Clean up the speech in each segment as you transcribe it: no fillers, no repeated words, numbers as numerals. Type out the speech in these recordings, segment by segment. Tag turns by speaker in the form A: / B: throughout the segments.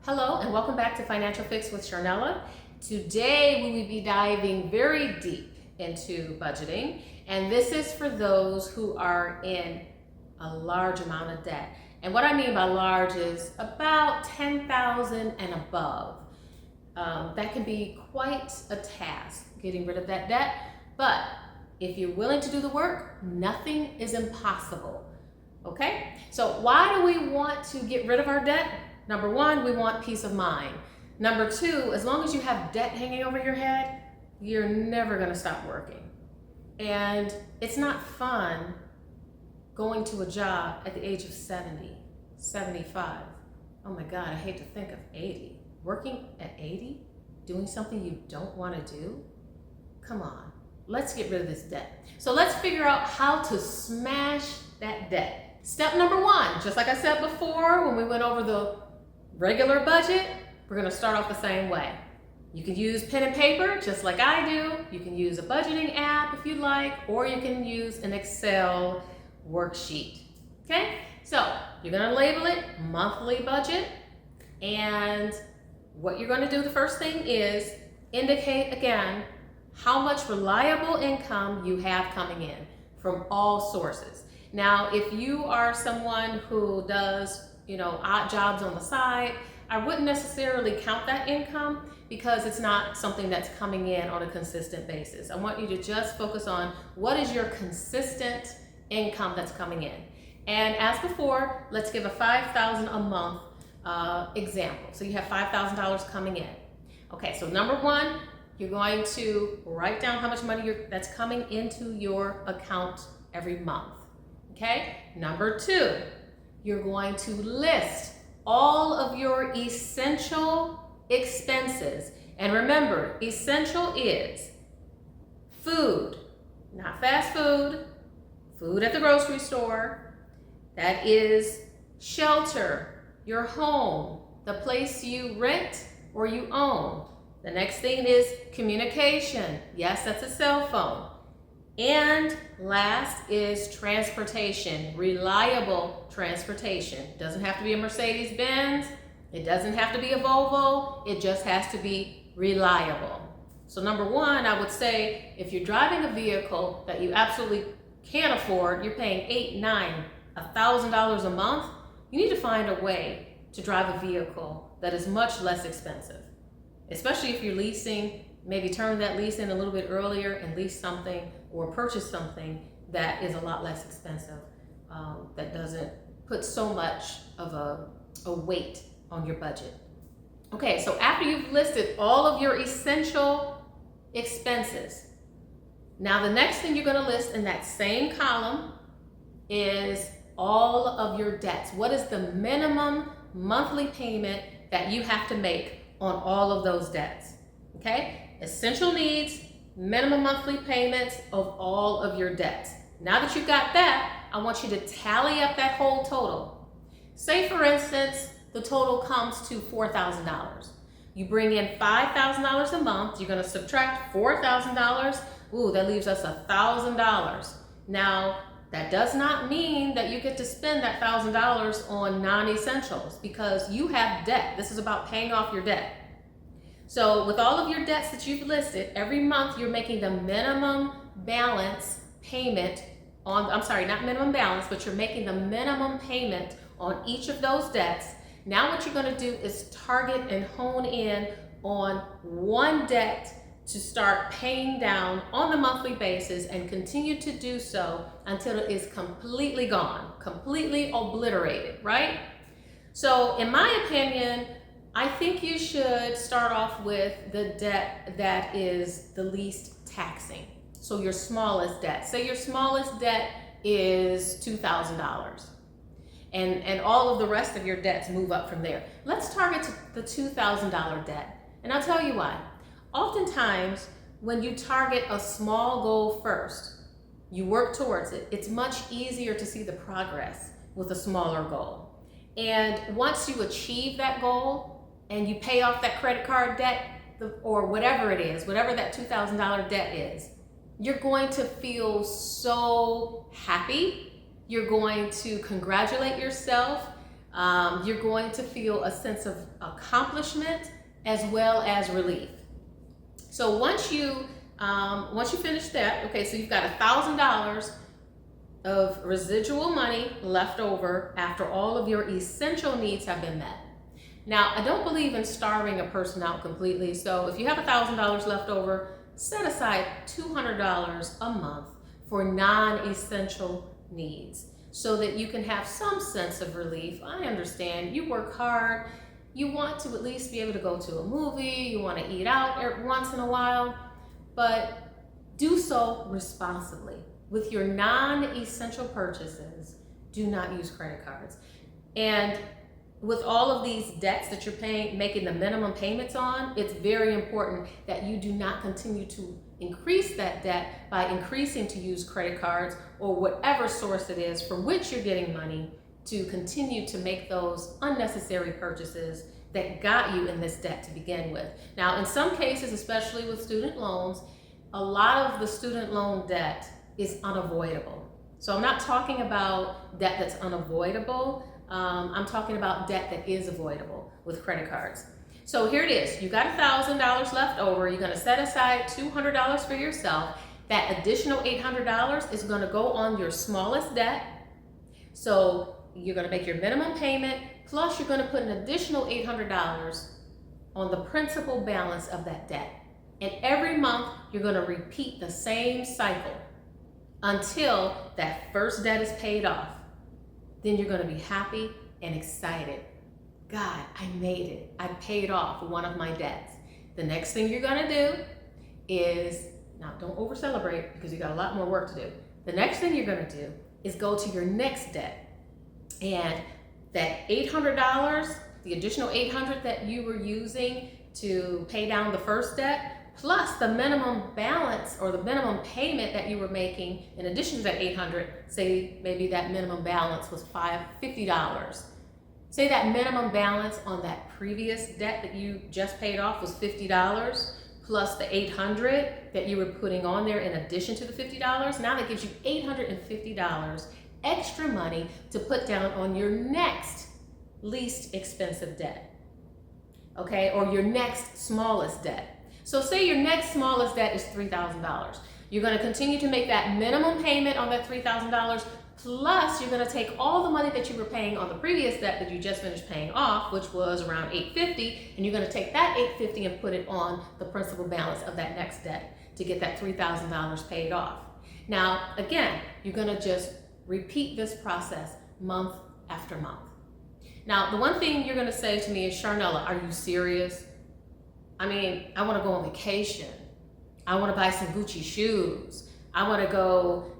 A: Hello and welcome back to Financial Fix with Sharnella. Today we will be diving very deep into budgeting, and this is for those who are in a large amount of debt. And what I mean by large is about $10,000 and above. That can be quite a task, getting rid of that debt, but if you're willing to do the work, nothing is impossible. Okay? So why do we want to get rid of our debt? Number one, we want peace of mind. Number two, as long as you have debt hanging over your head, you're never going to stop working. And it's not fun going to a job at the age of 70, 75. Oh my God, I hate to think of 80. Working at 80? Doing something you don't want to do? Come on, let's get rid of this debt. So let's figure out how to smash that debt. Step number one, just like I said before when we went over the regular budget, we're going to start off the same way. You can use pen and paper just like I do. You can use a budgeting app if you like, or you can use an Excel worksheet. Okay, so you're going to label it monthly budget, and what you're going to do the first thing is indicate again how much reliable income you have coming in from all sources. Now, if you are someone who does odd jobs on the side, I wouldn't necessarily count that income because it's not something that's coming in on a consistent basis. I want you to just focus on what is your consistent income that's coming in. And as before, let's give a $5,000 a month example. So you have $5,000 coming in. Okay, so number one, you're going to write down how much money that's coming into your account every month. Okay, number two, you're going to list all of your essential expenses. And remember, essential is food, not fast food, food at the grocery store. That is shelter, your home, the place you rent or you own. The next thing is communication. Yes, that's a cell phone. And last is transportation, reliable transportation. Doesn't have to be a Mercedes-Benz. It doesn't have to be a Volvo. It just has to be reliable. So number one, I would say if you're driving a vehicle that you absolutely can't afford, you're paying $8,000, $9,000, $1,000 a month, you need to find a way to drive a vehicle that is much less expensive. Especially if you're leasing, maybe turn that lease in a little bit earlier and lease something or purchase something that is a lot less expensive, that doesn't put so much of a weight on your budget. Okay, so after you've listed all of your essential expenses, now the next thing you're going to list in that same column is all of your debts. What is the minimum monthly payment that you have to make on all of those debts? Okay, essential needs, minimum monthly payments of all of your debts. Now that you've got that, I want you to tally up that whole total. Say for instance, the total comes to $4,000. You bring in $5,000 a month, you're gonna subtract $4,000. Ooh, that leaves us $1,000. Now, that does not mean that you get to spend that $1,000 on non-essentials because you have debt. This is about paying off your debt. So with all of your debts that you've listed, every month you're making the minimum balance payment on, I'm sorry, not minimum balance, but you're making the minimum payment on each of those debts. Now what you're gonna do is target and hone in on one debt to start paying down on a monthly basis and continue to do so until it is completely gone, completely obliterated, right? So in my opinion, I think you should start off with the debt that is the least taxing. So your smallest debt. Say your smallest debt is $2,000. And all of the rest of your debts move up from there. Let's target the $2,000 debt. And I'll tell you why. Oftentimes, when you target a small goal first, you work towards it, it's much easier to see the progress with a smaller goal. And once you achieve that goal, and you pay off that credit card debt or whatever it is, whatever that $2,000 debt is, you're going to feel so happy. You're going to congratulate yourself. You're going to feel a sense of accomplishment as well as relief. So once you finish that, okay, so you've got $1,000 of residual money left over after all of your essential needs have been met. Now, I don't believe in starving a person out completely, so if you have $1,000 left over, set aside $200 a month for non-essential needs so that you can have some sense of relief. I understand you work hard, you want to at least be able to go to a movie, you want to eat out once in a while, but do so responsibly. With your non-essential purchases, do not use credit cards. And with all of these debts that you're making the minimum payments on, it's very important that you do not continue to increase that debt by increasing to use credit cards or whatever source it is from which you're getting money to continue to make those unnecessary purchases that got you in this debt to begin with. Now, in some cases, especially with student loans, a lot of the student loan debt is unavoidable. So I'm not talking about debt that's unavoidable. I'm talking about debt that is avoidable with credit cards. So here it is. You got $1,000 left over. You're going to set aside $200 for yourself. That additional $800 is going to go on your smallest debt. So you're going to make your minimum payment, plus you're going to put an additional $800 on the principal balance of that debt. And every month, you're going to repeat the same cycle until that first debt is paid off. Then you're going to be happy and excited. God, I made it. I paid off one of my debts. The next thing you're going to do is, now don't over celebrate because you got a lot more work to do. The next thing you're going to do is go to your next debt. And that $800, the additional $800 that you were using to pay down the first debt, plus the minimum balance or the minimum payment that you were making in addition to that $800, say maybe that minimum balance was $50. Say that minimum balance on that previous debt that you just paid off was $50, plus the $800 that you were putting on there in addition to the $50. Now that gives you $850 extra money to put down on your next least expensive debt, okay, or your next smallest debt. So say your next smallest debt is $3,000. You're going to continue to make that minimum payment on that $3,000, plus you're going to take all the money that you were paying on the previous debt that you just finished paying off, which was around $850, and you're going to take that $850 and put it on the principal balance of that next debt to get that $3,000 paid off. Now, again, you're going to just repeat this process month after month. Now, the one thing you're going to say to me is, Sharnella, are you serious? I mean, I want to go on vacation. I want to buy some Gucci shoes. I want to go,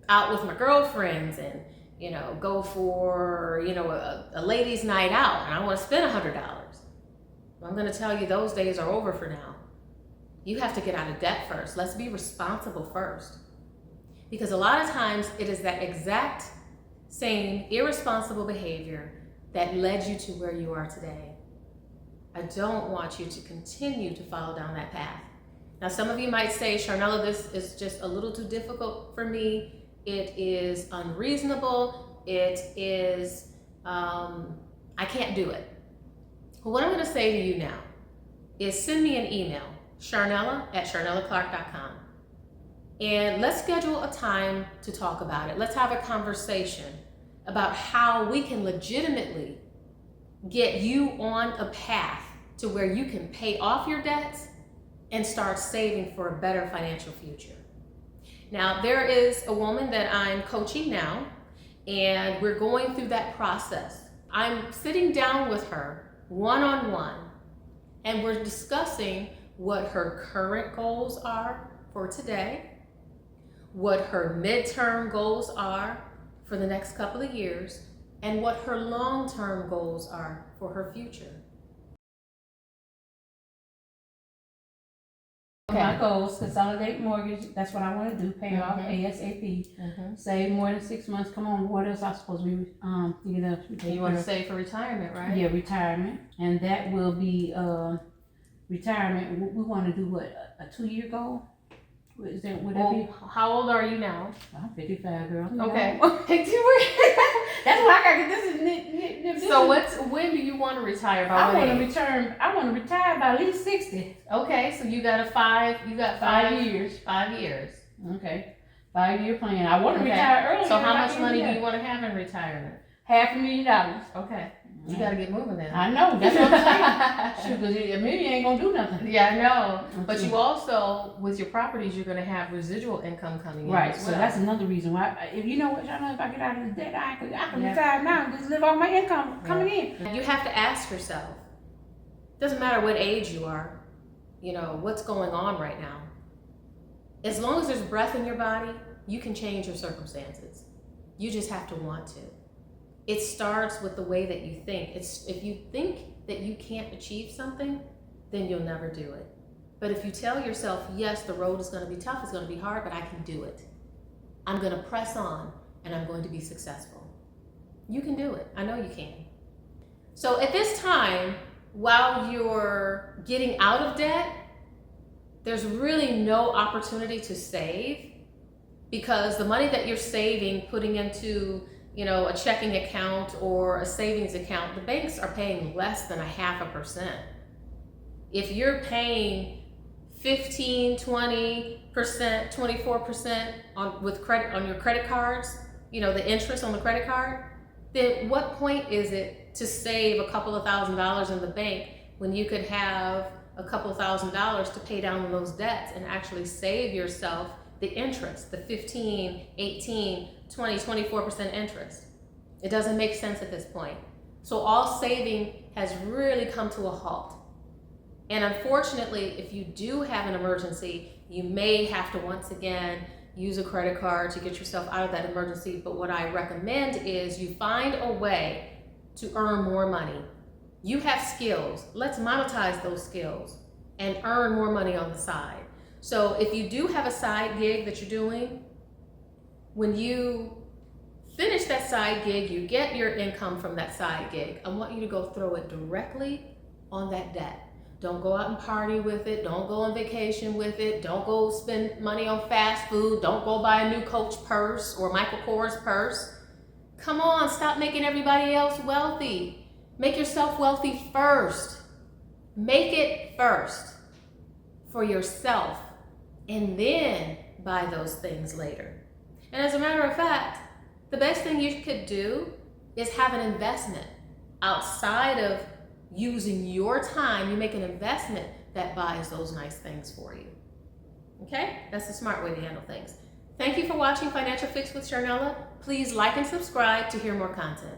A: out with my girlfriends and, go for, a ladies' night out, and I want to spend $100. Well, I'm going to tell you those days are over for now. You have to get out of debt first. Let's be responsible first. Because a lot of times it is that exact same irresponsible behavior that led you to where you are today. I don't want you to continue to follow down that path. Now, some of you might say, Sharnella, this is just a little too difficult for me. It is unreasonable. It is, I can't do it. Well, what I'm going to say to you now is send me an email, Sharnella@SharnellaClark.com. And let's schedule a time to talk about it. Let's have a conversation about how we can legitimately get you on a path to where you can pay off your debts and start saving for a better financial future. Now, there is a woman that I'm coaching now, and we're going through that process. I'm sitting down with her one-on-one, and we're discussing what her current goals are for today, what her midterm goals are for the next couple of years, and what her long-term goals are for her future.
B: My goals: consolidate mortgage. That's what I want to do. Pay off ASAP. Save more than 6 months. Come on, what else I supposed to be thinking of?
A: You want to save for retirement, right?
B: Yeah, retirement, and that will be retirement. We want to do what, a 2-year goal? Is that what that be?
A: How old are you now?
B: I'm 55, girl.
A: Okay.
B: That's why I gotta get this.
A: So when do you want to retire? By
B: I
A: what
B: want to
A: age?
B: I want to retire by at least 60.
A: Okay, so you got
B: 5 years.
A: 5 years.
B: Okay. 5-year plan. I want to
A: Okay.
B: retire early.
A: So how much money do you want to have in retirement?
B: $500,000.
A: Okay, you got to get moving then.
B: I know. That's what I'm saying. Shoot, because $1 million ain't gonna do nothing.
A: Yeah, I know. But you also, with your properties, you're going to have residual income coming in.
B: Right.
A: as
B: So
A: well.
B: that's another reason why. If you know what, y'all know, if I get out of this debt, I can
A: Yeah.
B: retire now and just live off my income coming in.
A: You have to ask yourself, doesn't matter what age you are, you know, what's going on right now. As long as there's breath in your body, you can change your circumstances. You just have to want to. It starts with the way that you think. If you think that you can't achieve something, then you'll never do it. But if you tell yourself, yes, the road is going to be tough, it's going to be hard, but I can do it. I'm going to press on and I'm going to be successful. You can do it. I know you can. So at this time, while you're getting out of debt, there's really no opportunity to save, because the money that you're saving, putting into, you know, a checking account or a savings account, the banks are paying less than 0.5%. If you're paying 15, 20%, 24% on your credit cards, you know, the interest on the credit card, then what point is it to save a couple of $1,000s in the bank when you could have a couple of $1,000s to pay down those debts and actually save yourself the interest, the 15, 18, 20, 24% interest? It doesn't make sense at this point. So all saving has really come to a halt. And unfortunately, if you do have an emergency, you may have to once again use a credit card to get yourself out of that emergency. But what I recommend is you find a way to earn more money. You have skills. Let's monetize those skills and earn more money on the side. So if you do have a side gig that you're doing, when you finish that side gig, you get your income from that side gig, I want you to go throw it directly on that debt. Don't go out and party with it. Don't go on vacation with it. Don't go spend money on fast food. Don't go buy a new Coach purse or Michael Kors purse. Come on, stop making everybody else wealthy. Make yourself wealthy first. Make it first for yourself, and then buy those things later. And as a matter of fact, the best thing you could do is have an investment outside of using your time. You make an investment that buys those nice things for you. Okay? That's the smart way to handle things. Thank you for watching Financial Fix with Sharnella. Please like and subscribe to hear more content.